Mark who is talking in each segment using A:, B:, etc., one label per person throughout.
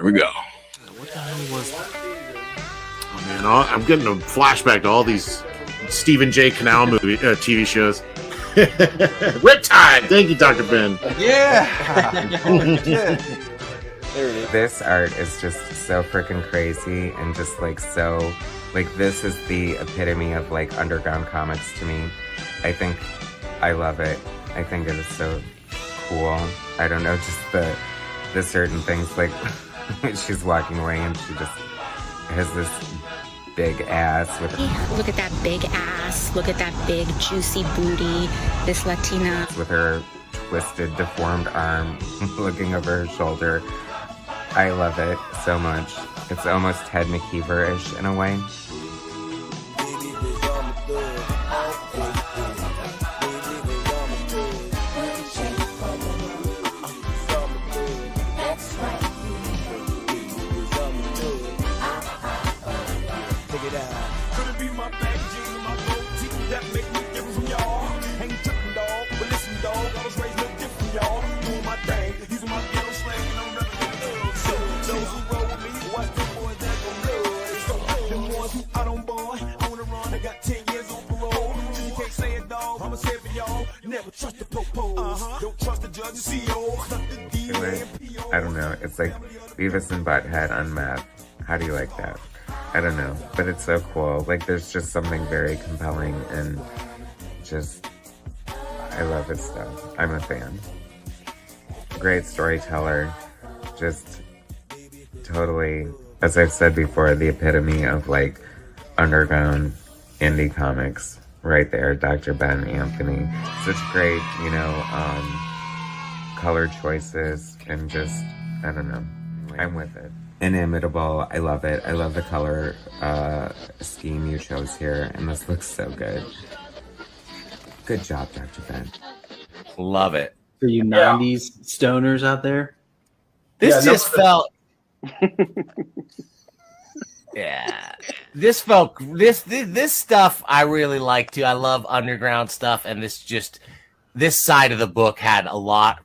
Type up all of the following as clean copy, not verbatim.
A: Here we go.
B: What the hell was that? Oh man, I'm getting a flashback to all these Stephen J. Canal movie TV shows. Riptide! Thank you, Dr. Ben.
C: Yeah!
D: There it is. This art is just so freaking crazy and just like so, like this is the epitome of like underground comics to me. I think I love it. I think it is so cool. I don't know, just the certain things like when she's walking away and she just has this big ass with
E: look at that big ass, look at that big juicy booty, this Latina
D: with her twisted deformed arm looking over her shoulder. I love it so much. It's almost Ted McKeever-ish in a way. I don't know. It's like Beavis and Butthead on meth. How do you like that? I don't know. But it's so cool. Like, there's just something very compelling and just... I love his stuff. I'm a fan. Great storyteller. Just totally, as I've said before, the epitome of, like, underground indie comics. Right there, Dr. Ben Anthony. Such great, you know, color choices and just, I don't know, I'm with it. Inimitable, I love it. I love the color scheme you chose here, and this looks so good. Good job, Dr. Ben.
A: Love it.
C: For you 90s stoners out there.
A: This just felt... Yeah, this stuff I really like too. I love underground stuff, and this side of the book had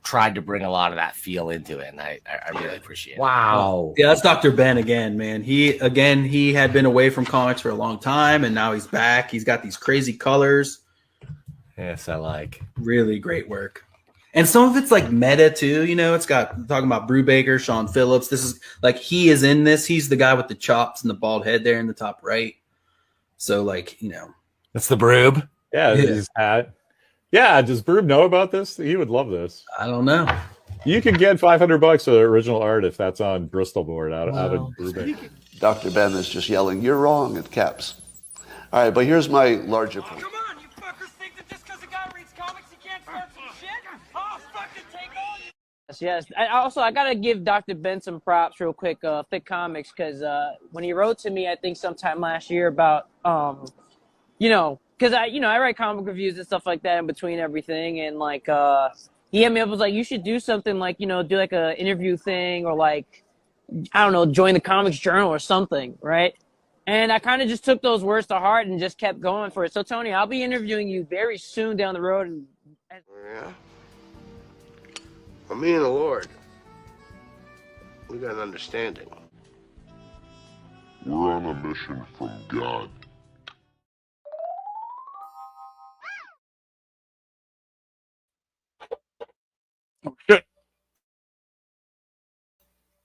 A: tried to bring a lot of that feel into it, and I really appreciate it.
C: Wow. Yeah, that's Dr. Ben again, man. He had been away from comics for a long time, and now he's back. He's got these crazy colors.
A: Yes, I like.
C: Really great work. And some of it's like meta too, you know, it's got talking about Brubaker, Sean Phillips. This is like, he is in this. He's the guy with the chops and the bald head there in the top right. So like, you know,
A: that's the Broob.
F: Yeah. His hat. Yeah. Does Broob know about this? He would love this.
C: I don't know.
F: You can get $500 for the original art if that's on Bristol board out of Brubaker.
G: Dr. Ben is just yelling, "You're wrong," at caps. All right, but here's my larger point.
H: Yes. I gotta give Dr. Ben some props real quick. Thick Comics, because when he wrote to me, I think sometime last year about you know, because I write comic reviews and stuff like that in between everything, and like he hit me up, was like, you should do something like, you know, do like a interview thing, or like, I don't know, join the Comics Journal or something, right? And I kind of just took those words to heart and just kept going for it. So Tony, I'll be interviewing you very soon down the road. And
I: yeah. Well, me and the Lord, we got an understanding.
J: We're on a mission from God.
A: Oh, shit.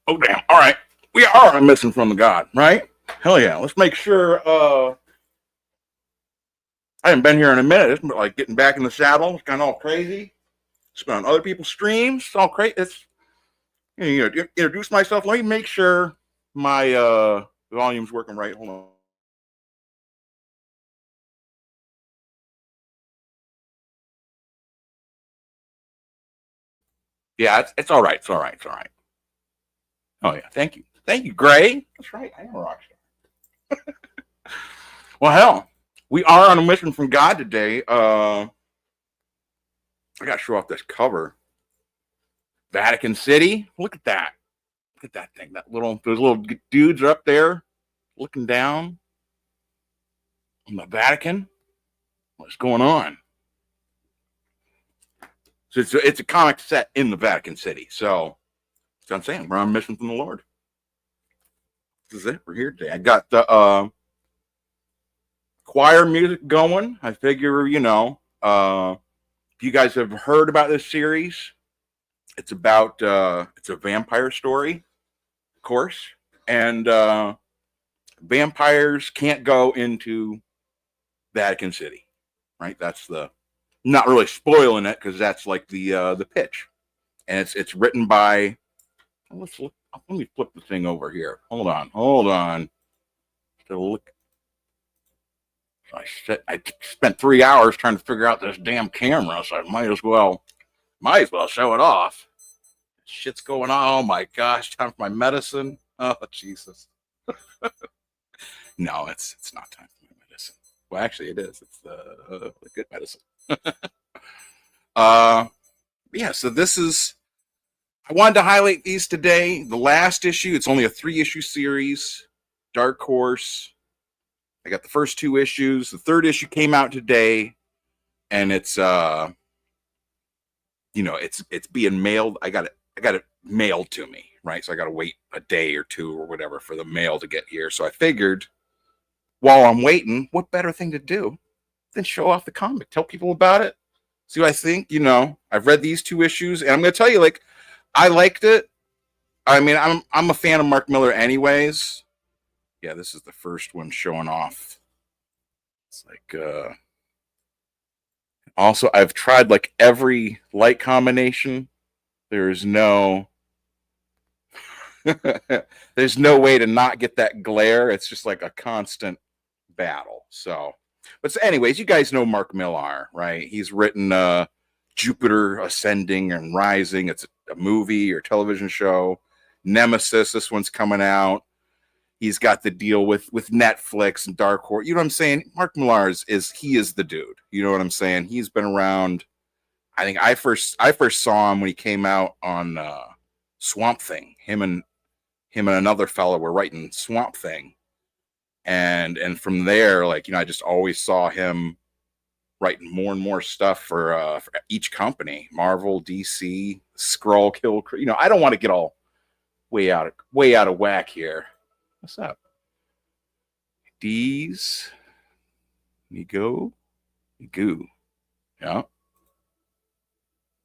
A: Oh, damn. All right. We are on a mission from God, right? Hell yeah. Let's make sure. I haven't been here in a minute. It's like getting back in the saddle. It's kind of all crazy. It's been on other people's streams. It's all crazy. It's, you know, introduce myself. Let me make sure my volume's working right. Hold on. Yeah, it's all right. It's all right. It's all right. Oh, yeah. Thank you. Thank you, Gray. That's right. I am a rock star. Well, hell, we are on a mission from God today. I got to show off this cover. Vatican City. Look at that. Look at that thing. Those little dudes are up there looking down on the Vatican. What's going on? So it's a comic set in the Vatican City. So that's what I'm saying. We're on a mission from the Lord. This is it. We're here today. I got the choir music going. I figure, if you guys have heard about this series, it's about it's a vampire story, of course, and vampires can't go into Vatican City, right? That's not really spoiling it because that's like the pitch, and it's written by. Let me flip the thing over here. Hold on. Look. I spent 3 hours trying to figure out this damn camera, so I might as well show it off. Shit's going on. Oh my gosh, time for my medicine. Oh Jesus. No, it's not time for my medicine. Well, actually it is. It's the good medicine. Yeah, so this is I wanted to highlight these today. The last issue, it's only a 3-issue series. Dark Horse. I got the first 2 issues. The 3rd issue came out today, and it's it's being mailed. I got it mailed to me, right? So I got to wait a day or 2 or whatever for the mail to get here. So I figured, while I'm waiting, what better thing to do than show off the comic, tell people about it, see what I think. I've read these 2 issues, and I'm going to tell you, like, I liked it. I mean, I'm a fan of Mark Millar, anyways. Yeah, this is the first one showing off. It's like, also, I've tried like every light combination. There's no way to not get that glare. It's just like a constant battle. So, but anyways, you guys know Mark Millar, right? He's written Jupiter Ascending and Rising. It's a movie or television show. Nemesis, this one's coming out. He's got the deal with Netflix and Dark Horse. You know what I'm saying? Mark Millar is the dude. You know what I'm saying? He's been around. I think I first saw him when he came out on Swamp Thing. Him and another fellow were writing Swamp Thing, and from there, like, I just always saw him writing more and more stuff for each company: Marvel, DC, Skrull, Kill. I don't want to get all way out of whack here. What's up? D's. Me goo. Yeah.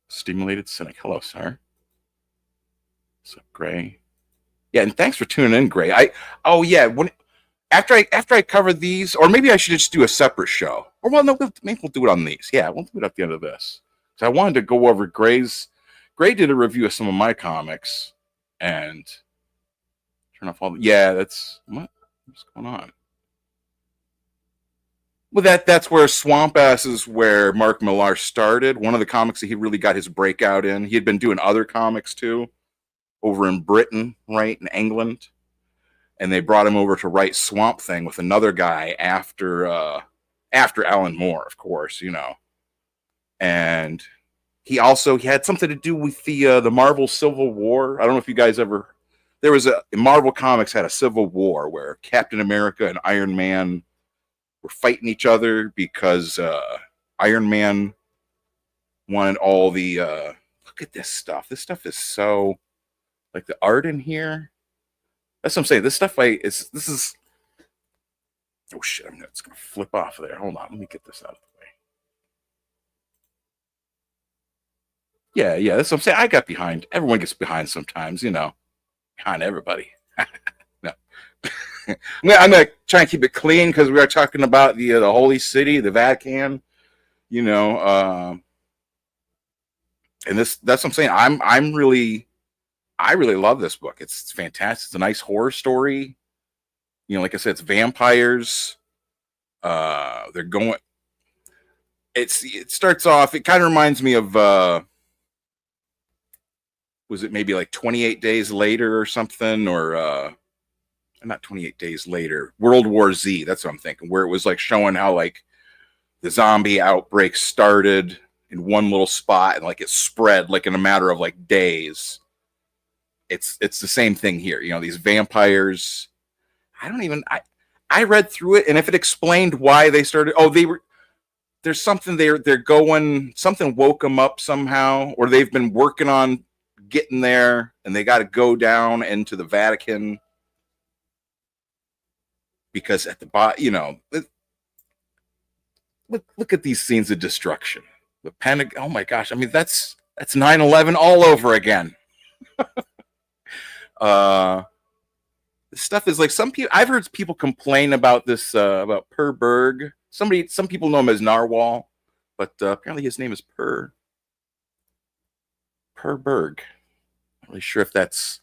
A: Stimulated Cynic. Hello, sir. What's up, Gray? Yeah, and thanks for tuning in, Gray. After I cover these, or maybe I should just do a separate show. Or no, maybe we'll do it on these. Yeah, we'll do it at the end of this. So I wanted to go over Gray did a review of some of my comics, and turn off all what's going on? Well, that's where Swamp Ass is where Mark Millar started. One of the comics that he really got his breakout in. He had been doing other comics too, over in Britain, right, in England. And they brought him over to write Swamp Thing with another guy after Alan Moore, of course, And he had something to do with the Marvel Civil War. I don't know if you guys ever. There was Marvel Comics had a civil war where Captain America and Iron Man were fighting each other because Iron Man wanted all the look at this stuff. This stuff is so, like, the art in here. That's what I'm saying. This stuff this is oh shit, it's gonna flip off of there. Hold on, let me get this out of the way. Yeah, that's what I'm saying. I got behind. Everyone gets behind sometimes, behind everybody. No. I'm gonna try and keep it clean because we are talking about the Holy City, the Vatican, and that's what I'm saying. I really love this book. It's fantastic. It's a nice horror story. Like I said, it's vampires. They're going. It starts off. It kind of reminds me of. Was it maybe like 28 Days Later or something, or not 28 Days Later, World War Z? That's what I'm thinking. Where it was like showing how like the zombie outbreak started in one little spot and like it spread like in a matter of like days. It's the same thing here. These vampires. I read through it, and if it explained why they started, there's something they're going, something woke them up somehow, or they've been working on getting there, and they got to go down into the Vatican. because at the bottom, you know, look at these scenes of destruction. The Pentagon. Oh my gosh! I mean, that's 9/11 all over again. This stuff is like some people. I've heard people complain about this about Berg. Some people know him as Narwhal, but apparently his name is Berg. Not really sure if that's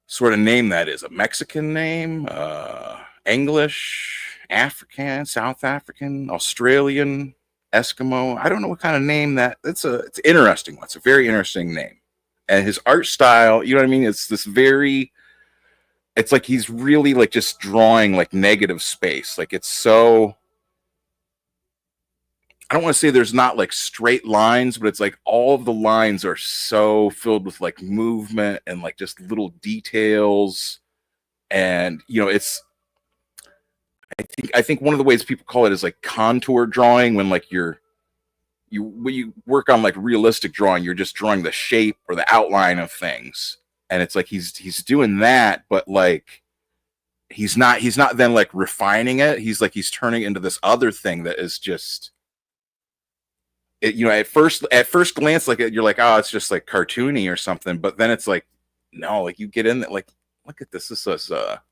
A: sort of name that is a Mexican name, English, African, South African, Australian, Eskimo. I don't know what kind of name that. It's an interesting one. It's a very interesting name, and his art style. You know what I mean? It's this very. It's like he's really like just drawing like negative space. Like it's so. I don't want to say there's not like straight lines, but it's like all of the lines are so filled with like movement and like just little details. And you know, it's I think one of the ways people call it is like contour drawing, when like when you work on like realistic drawing, you're just drawing the shape or the outline of things. And it's like he's doing that, but like he's not then like refining it. He's turning into this other thing that is just it, you know, at first glance, like you're like, oh, it's just like cartoony or something, but then it's like, no, like you get in that, like, look at this. This is a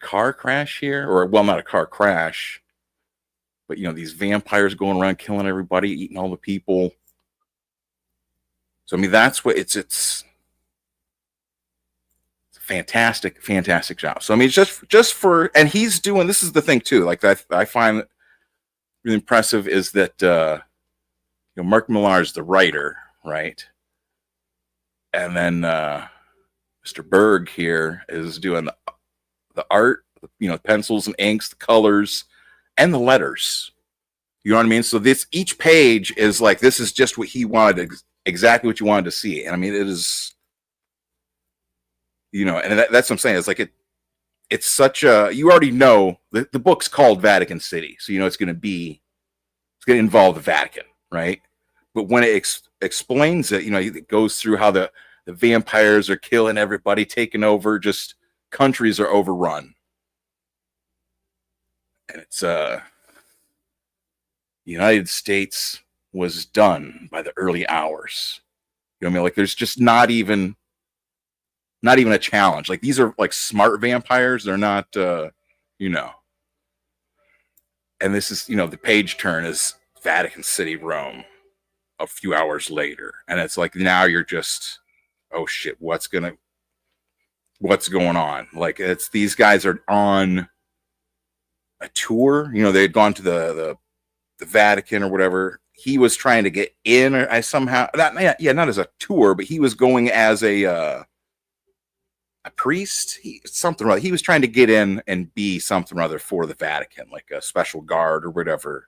A: car crash here, or well, not a car crash, but you know, these vampires going around killing everybody, eating all the people. So I mean, that's what it's fantastic job. So I mean, it's just for, and he's doing, this is the thing too, like that I find really impressive is that you know, Mark Millar is the writer, right? And then Mr. Berg here is doing the art, you know, pencils and inks, the colors, and the letters. You know what I mean? So this, each page is like, this is just what he wanted, exactly what you wanted to see. And I mean, it is, you know, and that's what I'm saying. It's like it's such a, you already know the book's called Vatican City, so you know it's going to involve the Vatican, right? But when it explains it, you know, it goes through how the vampires are killing everybody, taking over, just countries are overrun, and it's the United States was done by the early hours. You know what I mean? Like there's just not even a challenge. Like these are like smart vampires. They're not, you know. And this is, you know, the page turn is Vatican City, Rome, a few hours later, and it's like now you're just, oh shit, what's going on? Like it's, these guys are on a tour. You know, they had gone to the Vatican or whatever. He was trying to get in, or I somehow not as a tour, but he was going as a priest, something or other. He was trying to get in and be something or other for the Vatican, like a special guard or whatever.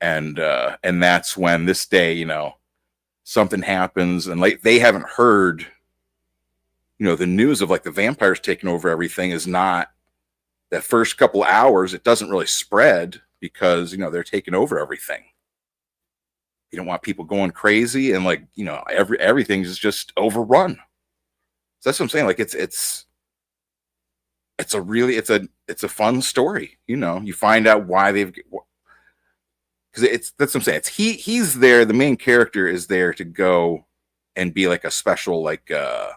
A: And that's when this day, you know, something happens, and like they haven't heard, you know, the news of like the vampires taking over everything is not that first couple hours. It doesn't really spread because, you know, they're taking over everything. You don't want people going crazy, and like, you know, everything is just overrun. So that's what I'm saying. Like it's a fun story. You know, you find out why they've, because that's what I'm saying. It's he's there. The main character is there to go and be like a special, like a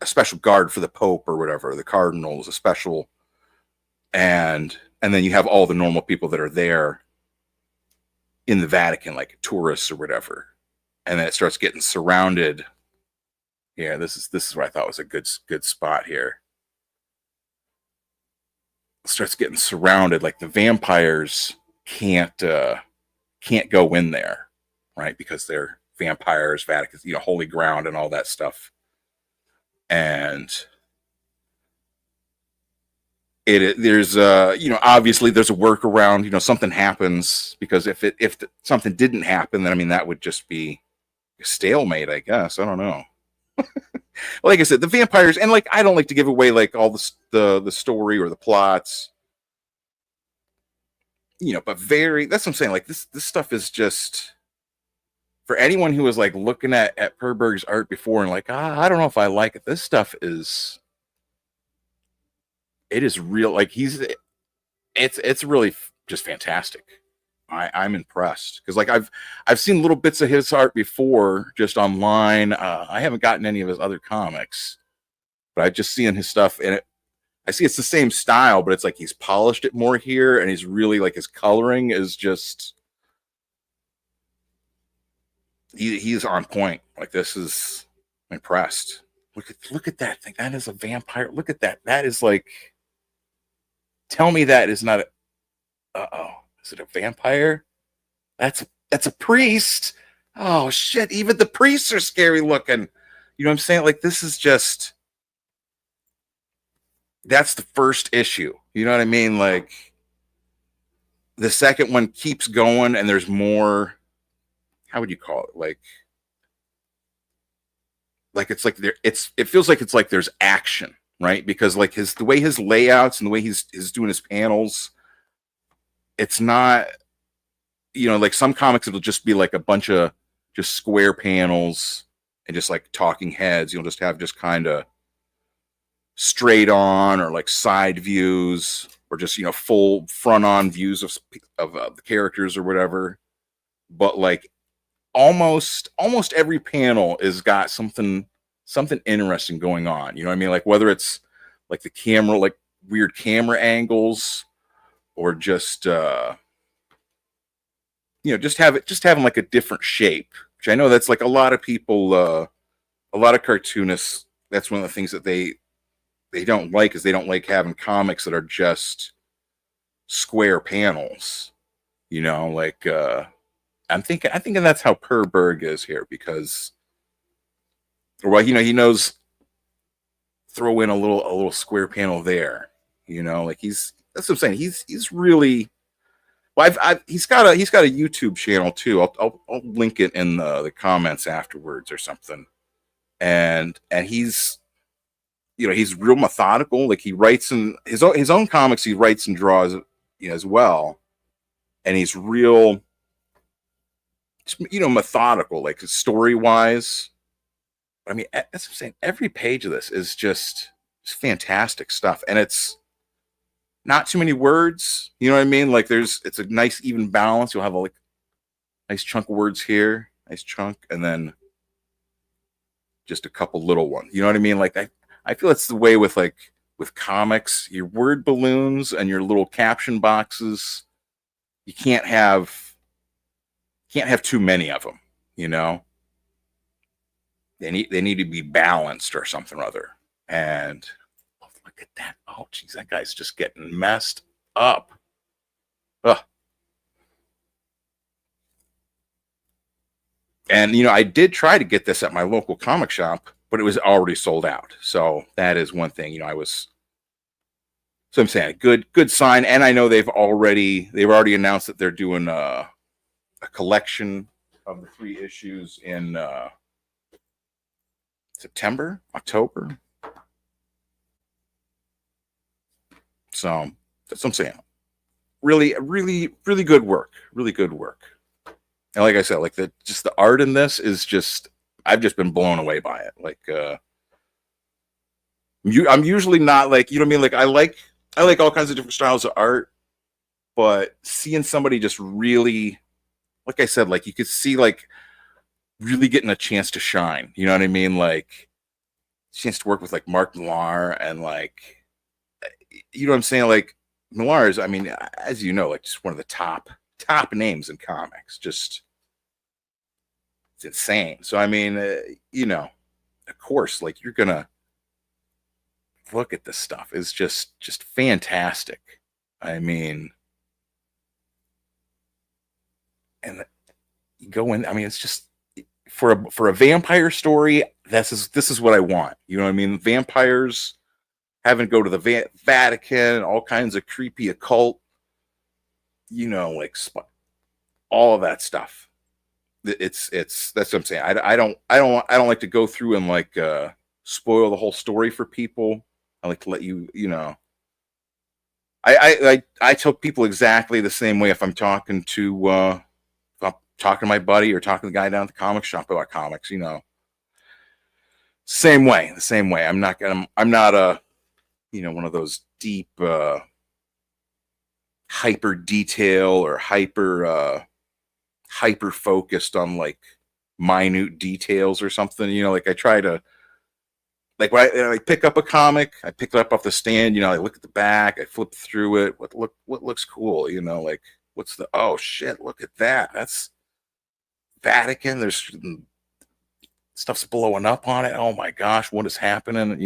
A: special guard for the Pope or whatever. The Cardinal is a special, and then you have all the normal people that are there in the Vatican, like tourists or whatever. And then it starts getting surrounded. Yeah, this is what I thought was a good spot here. It starts getting surrounded, like the vampires can't go in there, right? Because they're vampires, Vatican, you know, holy ground and all that stuff. And there's you know, obviously there's a workaround. You know, something happens, because if something didn't happen, then I mean that would just be a stalemate, I guess. I don't know. Like I said, the vampires, and like I don't like to give away like all the story or the plots, you know, but that's what I'm saying. Like this stuff is just for anyone who was like looking at Berg's art before and like, I don't know if I like it. This stuff is it is real. Like it's really just fantastic. I'm impressed because like I've seen little bits of his art before just online. I haven't gotten any of his other comics, but I've just seen his stuff, and I see it's the same style, but it's like he's polished it more here, and he's really like his coloring is just he's on point. Like this is I'm impressed. Look at that thing. That is a vampire. Look at that. That is like. Tell me that is not a. Uh-oh. Is it a vampire? That's a priest. Oh shit! Even the priests are scary looking. You know what I'm saying? Like this is just. That's the first issue. You know what I mean? Like the second one keeps going, and there's more. How would you call it? Like it's like there. It feels like it's like there's action, right? Because like the way his layouts and the way he's doing his panels. It's not, you know, like some comics, it'll just be like a bunch of just square panels and just like talking heads. You'll just have just kind of straight on or like side views or just, you know, full front on views of the characters or whatever. But like almost every panel has got something interesting going on. You know what I mean? Like whether it's like the camera, like weird camera angles, or just you know, just having like a different shape, which I know that's like a lot of people, a lot of cartoonists. That's one of the things that they don't like is they don't like having comics that are just square panels. You know, like I'm thinking that's how Berg is here because, well, you know, he knows throw in a little square panel there. You know, like that's what I'm saying. He's really well. He's got a YouTube channel too. I'll link it in the comments afterwards or something. And he's, you know, he's real methodical. Like he writes in his own comics. He writes and draws, you know, as well. And he's real, you know, methodical, like story wise. I mean, that's what I'm saying. Every page of this is just fantastic stuff, and it's not too many words, you know what I mean? Like it's a nice even balance. You'll have a like nice chunk of words here, nice chunk, and then just a couple little ones. You know what I mean? Like I feel it's the way with comics, your word balloons and your little caption boxes. You can't have too many of them, you know? They need to be balanced or something or other. And look at that. Oh, geez, that guy's just getting messed up. Ugh. And, you know, I did try to get this at my local comic shop, but it was already sold out. So that is one thing, you know, so I'm saying good sign. And I know they've already announced that they're doing a collection of the 3 issues in September, October. So that's what I'm saying. Really, really, really good work. Really good work. And like I said, like the art in this is just, I've just been blown away by it. Like, I'm usually not like, you know what I mean? Like I like all kinds of different styles of art, but seeing somebody just really, like I said, like you could see like really getting a chance to shine. You know what I mean? Like chance to work with like Mark Millar and like, you know what I'm saying? Like Millar is, I mean, as you know, like just one of the top names in comics. Just it's insane. So I mean, you know, of course, like you're gonna look at this stuff. It's just fantastic. I mean, and you go in. I mean, it's just for a vampire story. This is what I want. You know what I mean? Vampires having to go to the Vatican, all kinds of creepy occult. You know, like all of that stuff. It's that's what I'm saying. I don't like to go through and like spoil the whole story for people. I like to let you know. I tell people exactly the same way if I'm talking to my buddy or talking to the guy down at the comic shop about comics. You know, the same way. I'm not one of those deep hyper detail or hyper focused on like minute details or something. Like I try to, like when I pick up a comic, I pick it up off the stand, I look at the back, I flip through it. What looks cool, like what's the, oh shit, look at that. That's Vatican. There's stuff's blowing up on it. Oh my gosh, what is happening?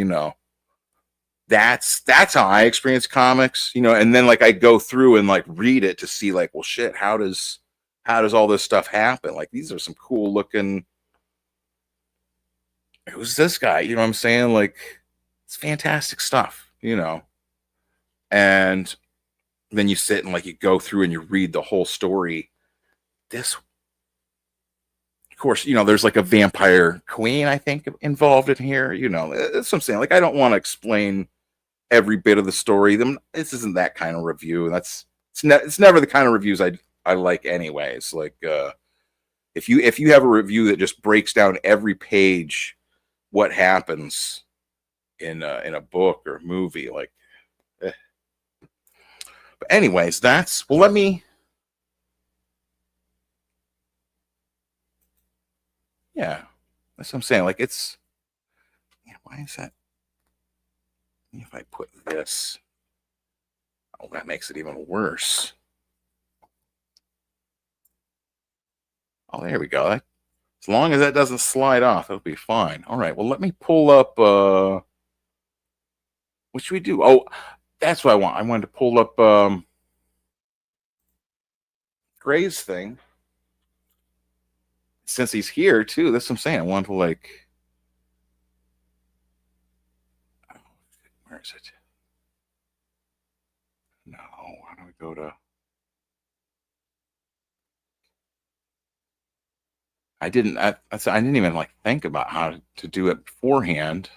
A: That's how I experience comics, and then like I go through and like read it to see like, well shit, how does all this stuff happen? Like these are some cool looking, who's this guy? You know what I'm saying? Like it's fantastic stuff, and then you sit and like you go through and you read the whole story. This, of course, there's like a vampire queen, I think, involved in here. That's what I'm saying. Like I don't want to explain every bit of the story. This isn't that kind of review. It's never the kind of reviews I like anyways. Like if you have a review that just breaks down every page what happens in a book or a movie, like But anyways, that's well, let me yeah, that's what I'm saying. Like it's why is that? If I put this, oh, that makes it even worse. Oh, there we go. As long as that doesn't slide off, it'll be fine. All right. Well, let me pull up. What should we do? Oh, that's what I want. I wanted to pull up Gray's thing. Since he's here too, that's what I'm saying. I want to like. Where is it? No. How do we go to? I didn't even like think about how to do it beforehand.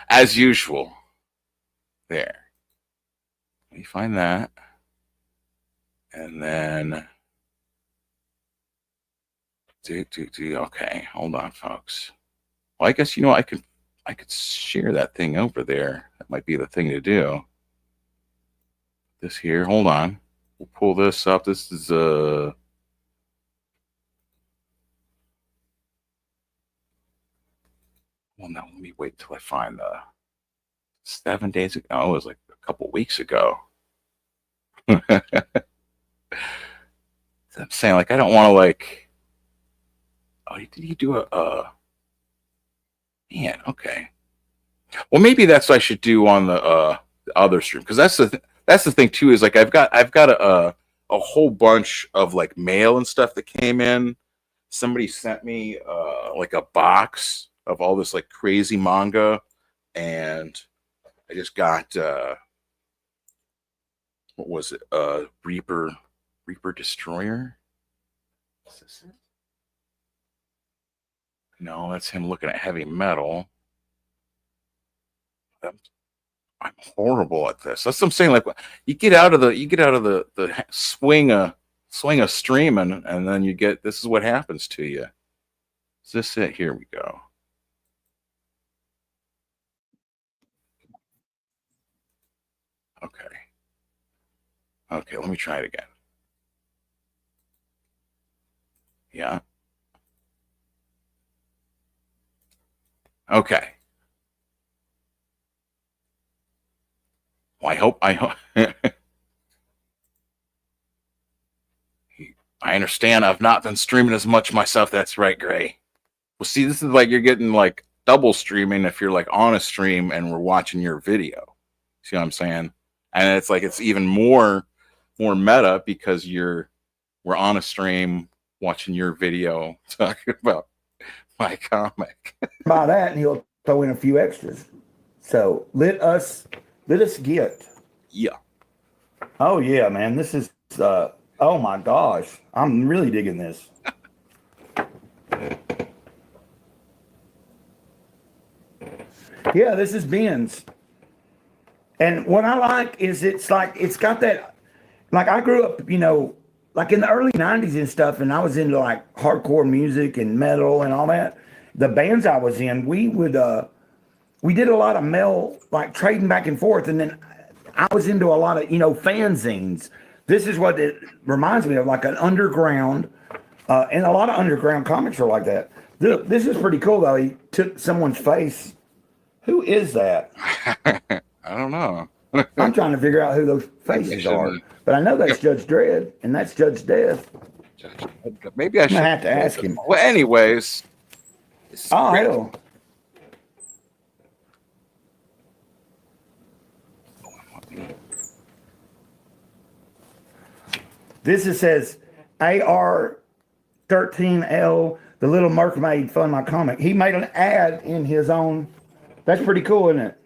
A: As usual. There. Let me find that. And then okay, hold on, folks. Well, I guess I could share that thing over there. That might be the thing to do. This here, hold on. We'll pull this up. This is well, no, let me wait till I find the 7 days ago. Oh, it was like a couple weeks ago. I'm saying, like, I don't want to, like, oh, did he do a man, okay. Well, maybe that's what I should do on the other stream, because that's the thing too, is like I've got a whole bunch of like mail and stuff that came in. Somebody sent me like a box of all this like crazy manga, and I just got what was it? Reaper Destroyer? Is this it? No, that's him looking at heavy metal. I'm horrible at this. That's what I'm saying. Like you get out of the swing of streaming, and then you get, this is what happens to you. Is this it? Here we go. Okay, let me try it again. Yeah. Okay. Well, I hope I understand. I've not been streaming as much myself. That's right, Gray. Well, see, this is like you're getting like double streaming if you're like on a stream and we're watching your video. See what I'm saying? And it's like it's even more meta because we're on a stream watching your video talking about my comic.
K: By that, and he'll throw in a few extras. So let us get.
A: Yeah.
K: Oh yeah, man. This is oh my gosh. I'm really digging this. Yeah, this is Ben's. And what I like is it's got that, like I grew up, like in the early 90s and stuff, and I was into like hardcore music and metal and all that. The bands I was in, we would we did a lot of mail, like trading back and forth. And then I was into a lot of, fanzines. This is what it reminds me of, like an underground, and a lot of underground comics are like that. This is pretty cool, though. He took someone's face. Who is that?
A: I don't know.
K: I'm trying to figure out who those faces are. But I know that's Judge Dredd, and that's Judge Death.
A: Maybe I should
K: have to ask him.
A: Well, anyways.
K: Oh, hell. This says AR13L, the Little Mermaid Fund My Comic. He made an ad in his own. That's pretty cool, isn't it?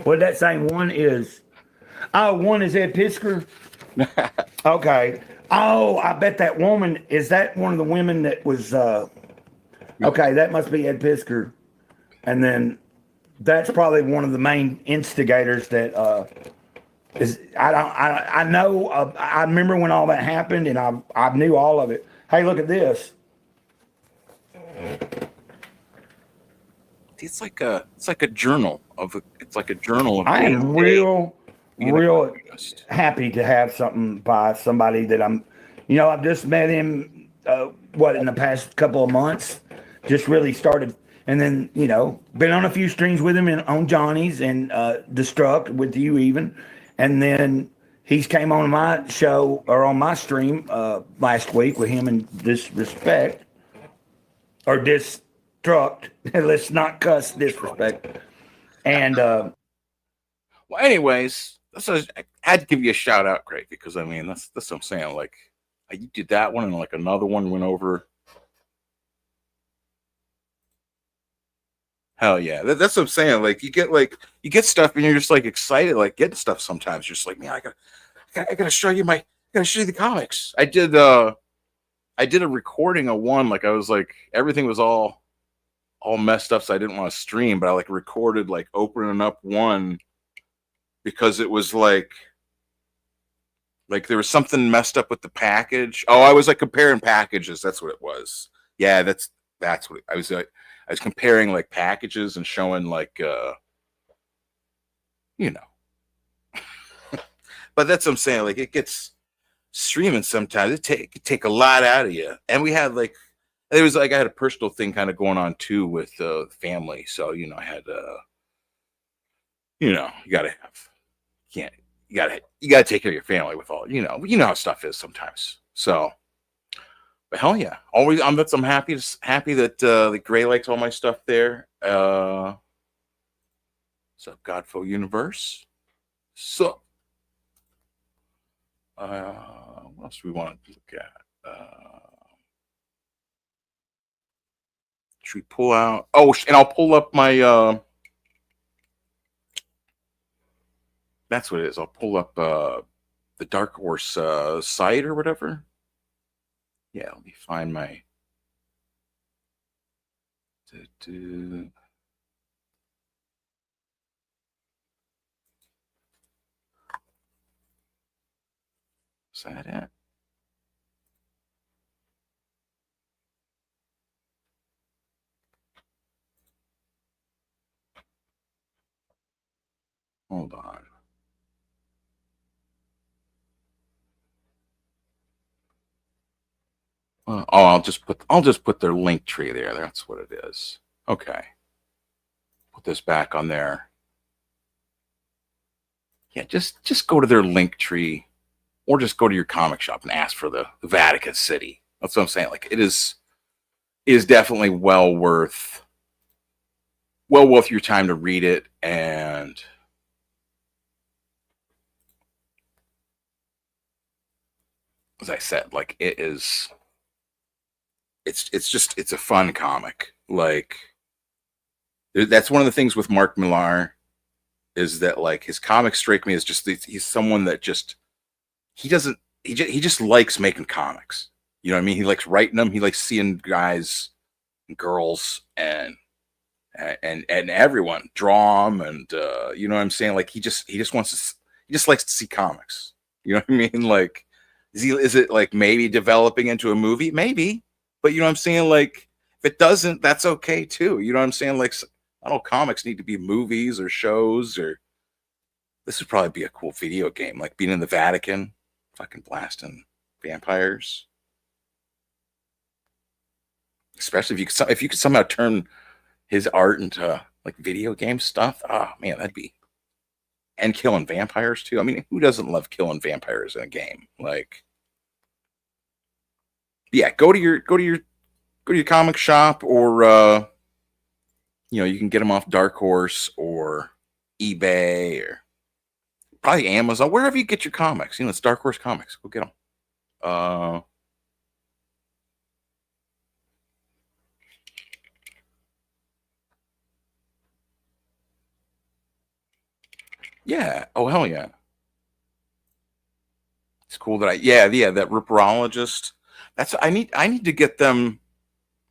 K: What that saying? One is Ed Pisker. Okay. Oh, I bet that woman, is that one of the women that was, okay, that must be Ed Pisker. And then that's probably one of the main instigators that, I know, I remember when all that happened and I knew all of it. Hey, look at this.
A: It's like a journal of
K: I am real happy to have something by somebody that I've just met him, in the past couple of months, just really started. And then, been on a few streams with him on Johnny's and Destruct with you even. And then he's came on my show or on my stream last week with him and Disrespect. Or Destruct. Let's not cuss Disrespect. And
A: well, anyways, I had to give you a shout out, Craig, because I mean that's what I'm saying. Like you did that one, and like another one went over. Hell yeah, that's what I'm saying. Like you get stuff, and you're just like excited, like getting stuff. Sometimes you're just like, man, I gotta show you the comics. I did a recording of one. Like I was like everything was all messed up, so I didn't want to stream, but I like recorded like opening up one because it was like there was something messed up with the package. Oh, I was like comparing packages. That's what it was. Yeah, that's what I was like. I was comparing like packages and showing like but that's what I'm saying. Like it gets streaming sometimes. It take a lot out of you. And we had I had a personal thing kind of going on too with family. So, I had you gotta take care of your family with all, how stuff is sometimes. So, but hell yeah. Always I'm happy that the Gray likes all my stuff there. What's up, Godfo Universe? So what else do we want to look at? Should we pull out? Oh, and I'll pull up my. That's what it is. I'll pull up the Dark Horse site or whatever. Yeah, let me find my. Is that it? Hold on. I'll just put their link tree there. That's what it is. Okay. Put this back on there. Yeah, just go to their link tree, or just go to your comic shop and ask for the Vatican City. That's what I'm saying. Like it is definitely well worth your time to read it. And as I said, like it's a fun comic. Like that's one of the things with Mark Millar is that like his comics strike me as just he's someone that he just likes making comics. You know what I mean? He likes writing them. He likes seeing guys and girls and everyone draw them, and you know what I'm saying? Like he just likes to see comics. You know what I mean? Like is it like maybe developing into a movie? Maybe. But you know what I'm saying? Like If it doesn't, that's okay too. You know what I'm saying? Like, I don't know, comics need to be movies or shows, or this would probably be a cool video game, like being in the Vatican, fucking blasting vampires. Especially if you could somehow turn his art into like video game stuff. Oh man, that'd be, and killing vampires too. I mean, who doesn't love killing vampires in a game? Like, yeah, go to your comic shop, or you can get them off Dark Horse or eBay or probably Amazon, wherever you get your comics. It's Dark Horse Comics. Go get them. Yeah. Oh, hell yeah. It's cool that that Ripperologist. I need to get them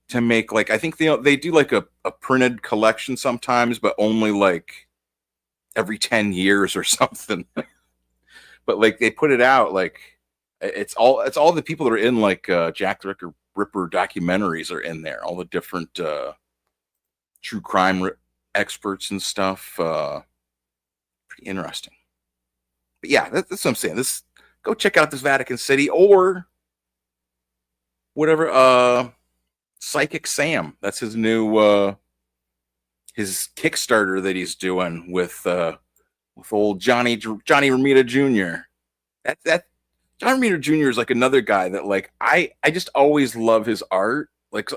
A: to make, like, I think they do like a printed collection sometimes, but only like every 10 years or something. But like they put it out, like it's all the people that are in like Jack the Ripper documentaries are in there. All the different true crime experts and stuff. Pretty interesting. But yeah, that's what I'm saying. Go check out this Vatican City or whatever. Psychic Sam. That's his new his Kickstarter that he's doing with old Johnny Romita Jr. That John Romita Jr. is like another guy that like I just always love his art. Like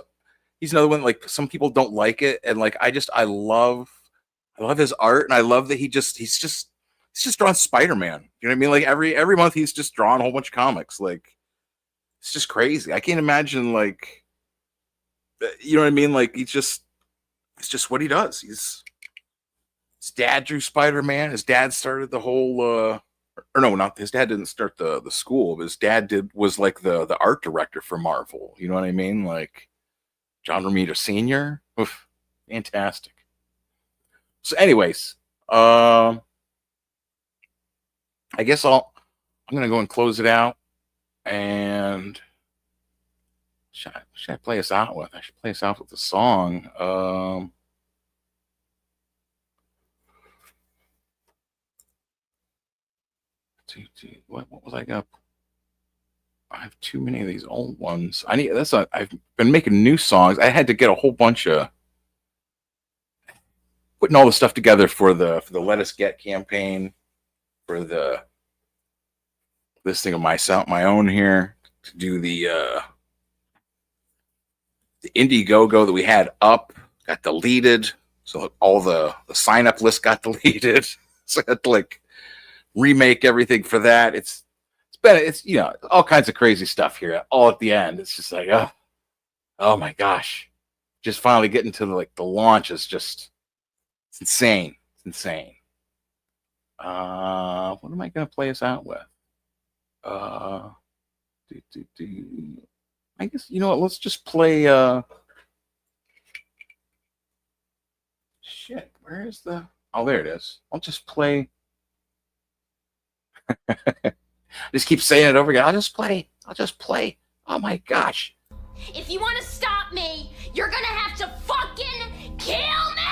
A: he's another one, like some people don't like it, and like I love his art, and I love that he's just drawing Spider-Man. You know what I mean? Like every month he's just drawing a whole bunch of comics. Like it's just crazy. I can't imagine, like, you know what I mean? Like it's just what he does. His dad drew Spider-Man. His dad started the whole or no, not his dad didn't start the school, but his dad was like the art director for Marvel. You know what I mean? Like John Romita Sr. Oof, fantastic. So anyways, I guess I'm gonna go and close it out. And should I play us out with? I should play us out with a song. What was I gonna? I have too many of these old ones. I've been making new songs. I had to get a whole bunch of putting all the stuff together for the Let Us Get campaign, for this thing of my own here, to do the Indiegogo that we had up got deleted, so all the sign up list got deleted. So I had to like remake everything for that. It's all kinds of crazy stuff here. All at the end, it's just like oh my gosh, just finally getting to the launch is just. It's insane. It's insane. What am I going to play us out with? I guess, you know what? Let's just play. Shit, where is the? Oh, there it is. I'll just play. Just keep saying it over again. I'll just play. Oh my gosh.
L: If you want to stop me, you're going to have to fucking kill me!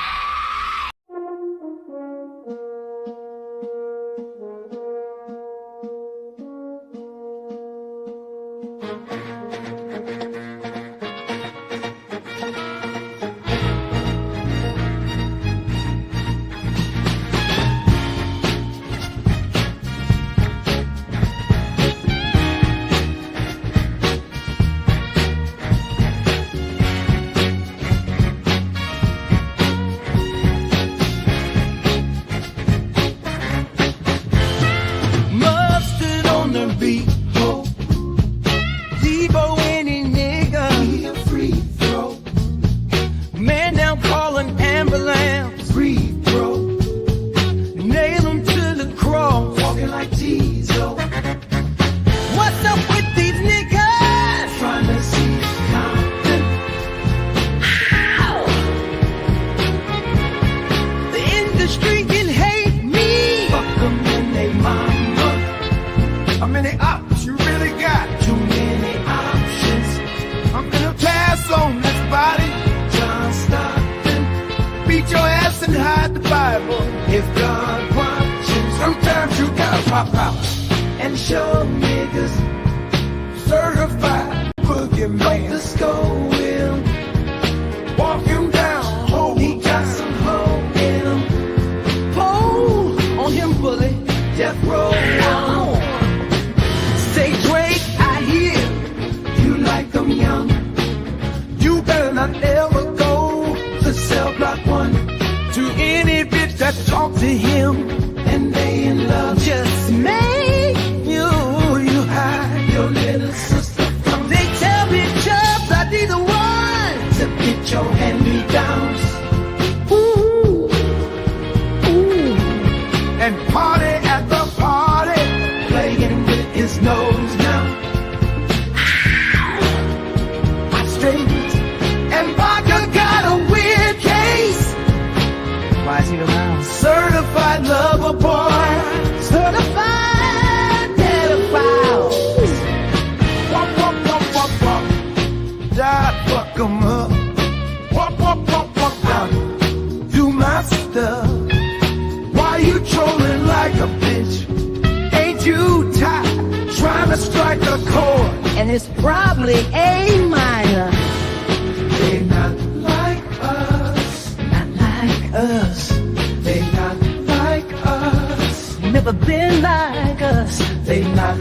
M: Bible. If God watching, sometimes you gotta pop out and show niggas certified boogeyman. Let's go with him. Walk him down, hold he got some hope in him. Pull on him, bully, death row on. Say Drake, I hear you like them young. You better not ever go to cell block 1. To any bitch that talk to him and they in love, just make you hide your little sister from. They tell me jobs I need the one to get your hand-me-downs. Ooh, ooh, and party at the party, playing with his nose now. I straight and Vodka got a weird case. Why is he around? Certified lover boy. Certified pedophile. Wop, wop, wop, wop, wop. Die, fuck 'em up. Wop, wop, wop, wop, wop. Do my stuff. Why you trolling like a bitch? Ain't you tired trying to strike a chord? And it's probably A minor. They not like us, not like us. They not like us, never been like us. They not